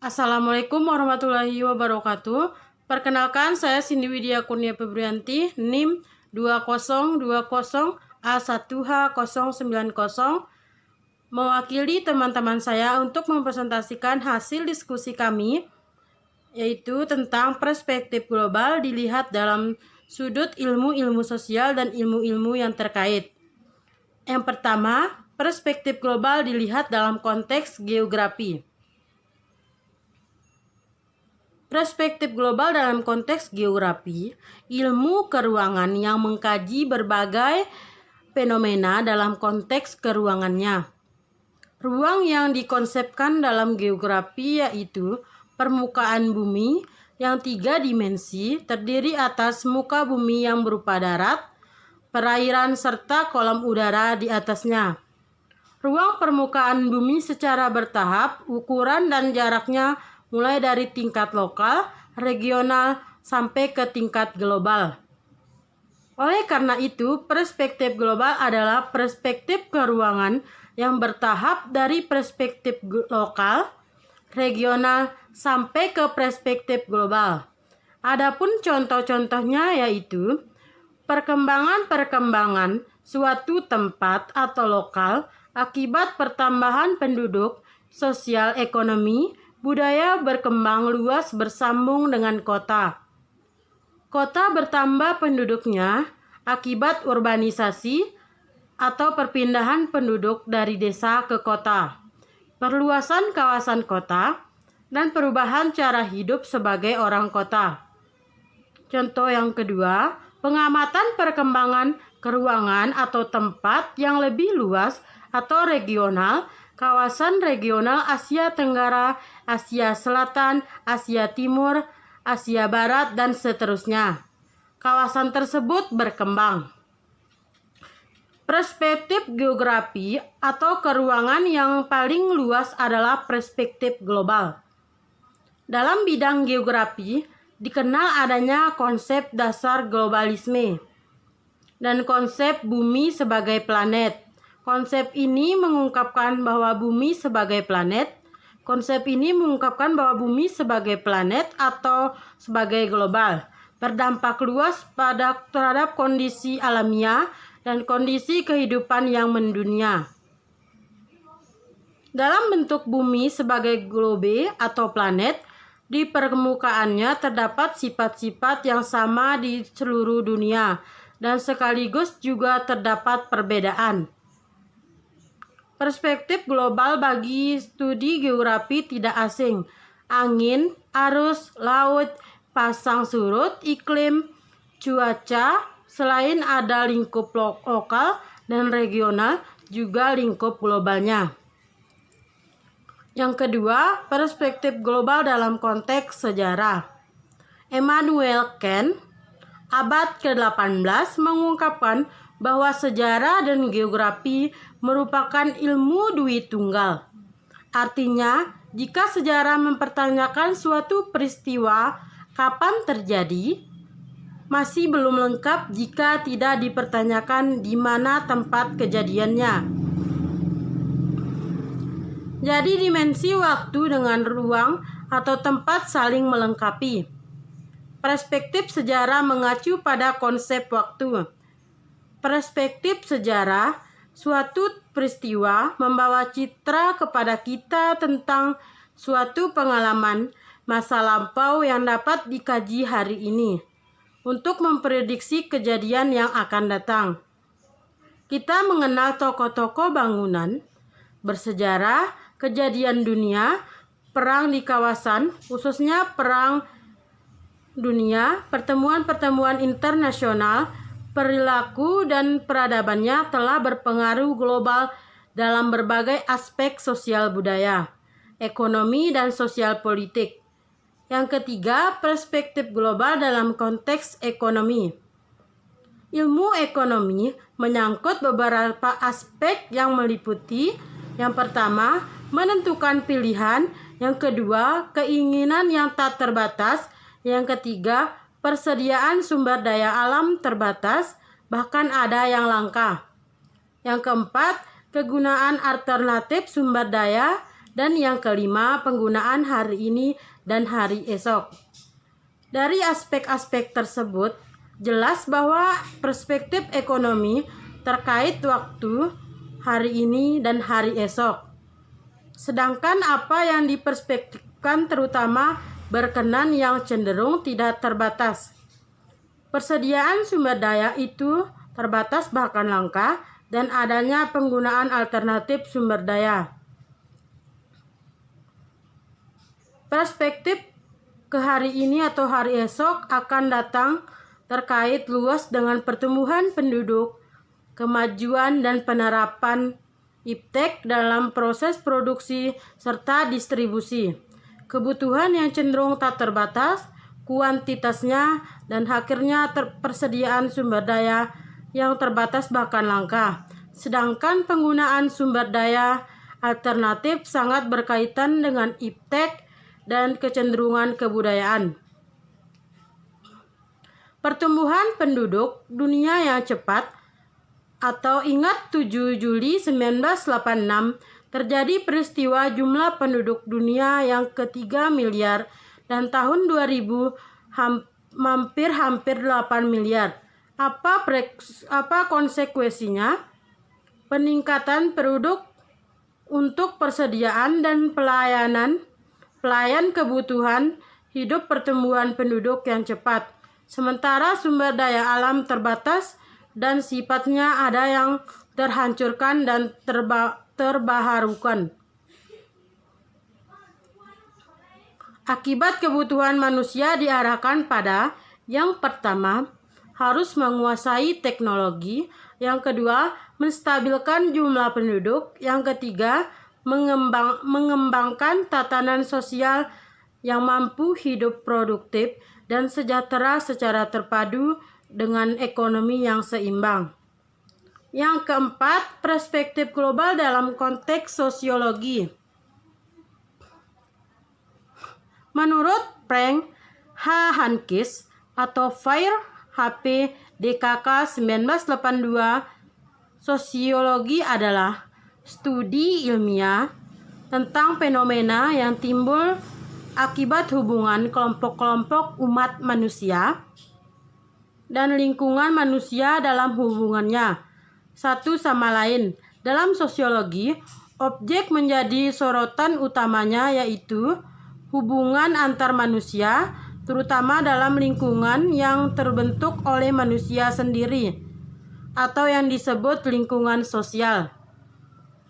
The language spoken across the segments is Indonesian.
Assalamualaikum warahmatullahi wabarakatuh. Perkenalkan, saya Cindy Widya Kurnia Febrianti, NIM 2020A1H090, mewakili teman-teman saya untuk mempresentasikan hasil diskusi kami, yaitu tentang perspektif global dilihat dalam sudut ilmu-ilmu sosial dan ilmu-ilmu yang terkait. Yang pertama, perspektif global dilihat dalam konteks geografi. Perspektif global dalam konteks geografi, ilmu keruangan yang mengkaji berbagai fenomena dalam konteks keruangannya. Ruang yang dikonsepkan dalam geografi yaitu permukaan bumi yang 3 dimensi terdiri atas muka bumi yang berupa darat, perairan serta kolam udara di atasnya. Ruang permukaan bumi secara bertahap, ukuran dan jaraknya mulai dari tingkat lokal, regional, sampai ke tingkat global. Oleh karena itu, perspektif global adalah perspektif keruangan yang bertahap dari perspektif lokal, regional, sampai ke perspektif global. Adapun contoh-contohnya yaitu perkembangan suatu tempat atau lokal akibat pertambahan penduduk, sosial ekonomi, budaya berkembang luas bersambung dengan kota. Kota bertambah penduduknya akibat urbanisasi atau perpindahan penduduk dari desa ke kota, perluasan kawasan kota, dan perubahan cara hidup sebagai orang kota. Contoh yang kedua, pengamatan perkembangan keruangan atau tempat yang lebih luas atau regional, kawasan regional Asia Tenggara, Asia Selatan, Asia Timur, Asia Barat, dan seterusnya. Kawasan tersebut berkembang. Perspektif geografi atau keruangan yang paling luas adalah perspektif global. Dalam bidang geografi, dikenal adanya konsep dasar globalisme dan konsep bumi sebagai planet. Konsep ini mengungkapkan bahwa bumi sebagai planet atau sebagai global berdampak luas terhadap kondisi alamiah dan kondisi kehidupan yang mendunia. Dalam bentuk bumi sebagai globe atau planet, di permukaannya terdapat sifat-sifat yang sama di seluruh dunia dan sekaligus juga terdapat perbedaan. Perspektif global bagi studi geografi tidak asing. Angin, arus, laut, pasang surut, iklim, cuaca, selain ada lingkup lokal dan regional, juga lingkup globalnya. Yang kedua, perspektif global dalam konteks sejarah. Immanuel Kant, abad ke-18, mengungkapkan bahwa sejarah dan geografi merupakan ilmu dui tunggal. Artinya, jika sejarah mempertanyakan suatu peristiwa kapan terjadi, masih belum lengkap jika tidak dipertanyakan di mana tempat kejadiannya. Jadi dimensi waktu dengan ruang atau tempat saling melengkapi. Perspektif sejarah mengacu pada konsep waktu. Perspektif sejarah, suatu peristiwa membawa citra kepada kita tentang suatu pengalaman masa lampau yang dapat dikaji hari ini untuk memprediksi kejadian yang akan datang. Kita mengenal tokoh-tokoh bangunan bersejarah, kejadian dunia, perang di kawasan, khususnya perang dunia, pertemuan-pertemuan internasional, perilaku dan peradabannya telah berpengaruh global dalam berbagai aspek sosial budaya, ekonomi, dan sosial politik. Yang ketiga, perspektif global dalam konteks ekonomi. Ilmu ekonomi menyangkut beberapa aspek yang meliputi: yang pertama, menentukan pilihan; yang kedua, keinginan yang tak terbatas; yang ketiga, persediaan sumber daya alam terbatas, bahkan ada yang langka. Yang keempat, kegunaan alternatif sumber daya. Dan yang kelima, penggunaan hari ini dan hari esok. Dari aspek-aspek tersebut, jelas bahwa perspektif ekonomi terkait waktu, hari ini, dan hari esok. Sedangkan apa yang diperspektifkan terutama berkenan yang cenderung tidak terbatas. Persediaan sumber daya itu terbatas bahkan langka, dan adanya penggunaan alternatif sumber daya. Perspektif ke hari ini atau hari esok akan datang terkait luas dengan pertumbuhan penduduk, kemajuan dan penerapan iptek dalam proses produksi serta distribusi, kebutuhan yang cenderung tak terbatas, kuantitasnya, dan akhirnya persediaan sumber daya yang terbatas bahkan langka. Sedangkan penggunaan sumber daya alternatif sangat berkaitan dengan iptek dan kecenderungan kebudayaan. Pertumbuhan penduduk dunia yang cepat, atau ingat 7 Juli 1986 terjadi peristiwa jumlah penduduk dunia yang ke-3 miliar dan tahun 2000 hampir 8 miliar. Apa konsekuensinya? Peningkatan penduduk untuk persediaan dan pelayan kebutuhan hidup pertumbuhan penduduk yang cepat. Sementara sumber daya alam terbatas dan sifatnya ada yang terhancurkan dan terbaharukan. Akibat kebutuhan manusia diarahkan pada yang pertama, harus menguasai teknologi, yang kedua, menstabilkan jumlah penduduk, yang ketiga, mengembangkan tatanan sosial yang mampu hidup produktif dan sejahtera secara terpadu dengan ekonomi yang seimbang. Yang keempat, perspektif global dalam konteks sosiologi. Menurut Frank H. Hankis atau Fair HP DKK 1982, sosiologi adalah studi ilmiah tentang fenomena yang timbul akibat hubungan kelompok-kelompok umat manusia dan lingkungan manusia dalam hubungannya satu sama lain. Dalam sosiologi, objek menjadi sorotan utamanya yaitu hubungan antar manusia, terutama dalam lingkungan yang terbentuk oleh manusia sendiri atau yang disebut lingkungan sosial.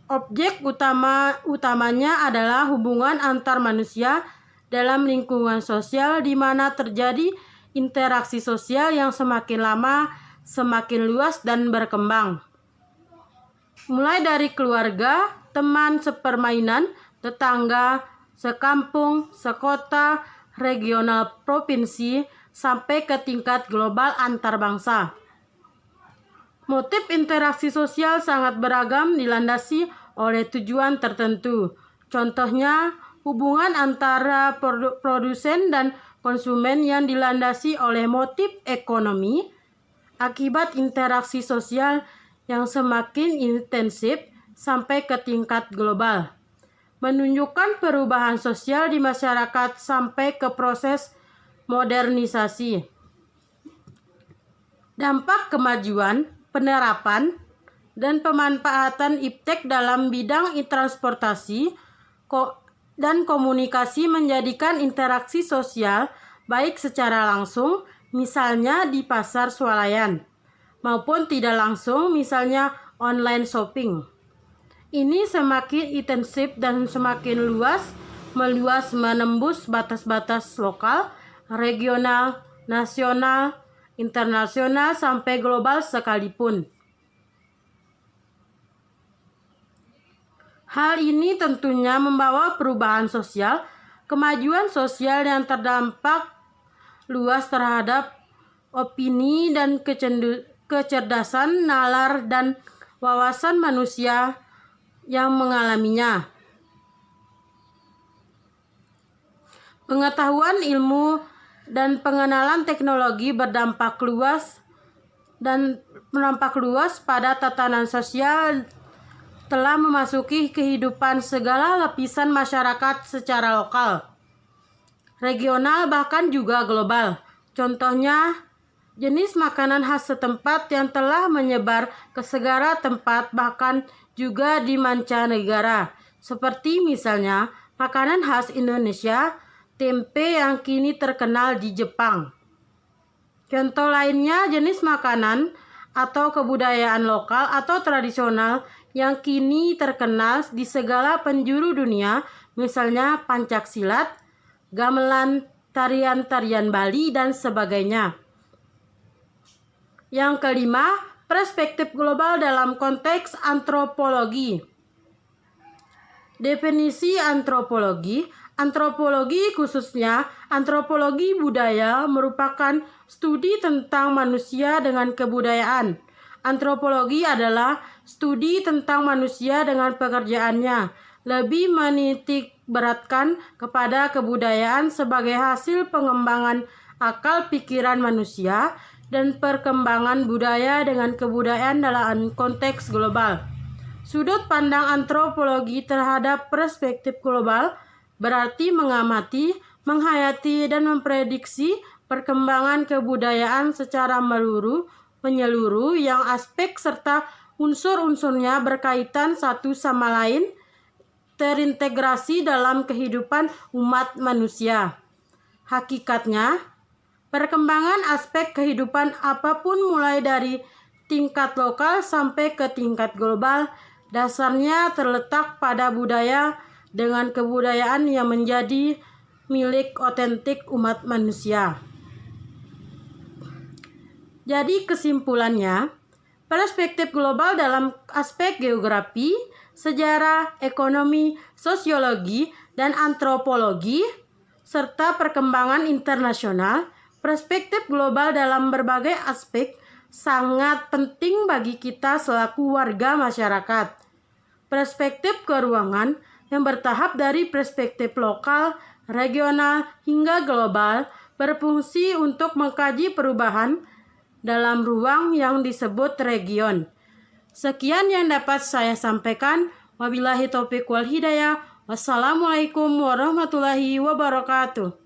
Objek utamanya adalah hubungan antar manusia dalam lingkungan sosial di mana terjadi interaksi sosial yang semakin lama semakin luas dan berkembang. Mulai dari keluarga, teman sepermainan, tetangga, sekampung, sekota, regional, provinsi, sampai ke tingkat global antar bangsa. Motif interaksi sosial sangat beragam dilandasi oleh tujuan tertentu. Contohnya, hubungan antara produsen dan konsumen yang dilandasi oleh motif ekonomi akibat interaksi sosial yang semakin intensif sampai ke tingkat global, menunjukkan perubahan sosial di masyarakat sampai ke proses modernisasi. Dampak kemajuan, penerapan, dan pemanfaatan iptek dalam bidang transportasi dan komunikasi menjadikan interaksi sosial baik secara langsung, misalnya di pasar swalayan, maupun tidak langsung, misalnya online shopping. Ini semakin intensif dan semakin meluas menembus batas-batas lokal, regional, nasional, internasional, sampai global sekalipun. Hal ini tentunya membawa perubahan sosial, kemajuan sosial yang terdampak luas terhadap opini dan kecerdasan, nalar, dan wawasan manusia yang mengalaminya. Pengetahuan, ilmu, dan pengenalan teknologi berdampak luas pada tatanan sosial telah memasuki kehidupan segala lapisan masyarakat secara lokal, regional, bahkan juga global. Contohnya, jenis makanan khas setempat yang telah menyebar ke segala tempat, bahkan juga di mancanegara. Seperti misalnya, makanan khas Indonesia, tempe yang kini terkenal di Jepang. Contoh lainnya, jenis makanan atau kebudayaan lokal atau tradisional yang kini terkenal di segala penjuru dunia, misalnya pencaksilat, gamelan, tarian-tarian Bali, dan sebagainya. Yang kelima, perspektif global dalam konteks antropologi. Definisi antropologi. Antropologi, khususnya antropologi budaya, merupakan studi tentang manusia dengan kebudayaan. Antropologi adalah studi tentang manusia dengan pekerjaannya, lebih menitik beratkan kepada kebudayaan sebagai hasil pengembangan akal pikiran manusia dan perkembangan budaya dengan kebudayaan dalam konteks global. Sudut pandang antropologi terhadap perspektif global berarti mengamati, menghayati, dan memprediksi perkembangan kebudayaan secara menyeluruh yang aspek serta unsur-unsurnya berkaitan satu sama lain, terintegrasi dalam kehidupan umat manusia. Hakikatnya, perkembangan aspek kehidupan apapun mulai dari tingkat lokal sampai ke tingkat global, dasarnya terletak pada budaya dengan kebudayaan yang menjadi milik otentik umat manusia. Jadi kesimpulannya, perspektif global dalam aspek geografi, sejarah, ekonomi, sosiologi, dan antropologi, serta perkembangan internasional, perspektif global dalam berbagai aspek sangat penting bagi kita selaku warga masyarakat. Perspektif keuangan yang bertahap dari perspektif lokal, regional, hingga global berfungsi untuk mengkaji perubahan dalam ruang yang disebut region. Sekian yang dapat saya sampaikan. Wabillahi taufiq wal hidayah. Wassalamualaikum warahmatullahi wabarakatuh.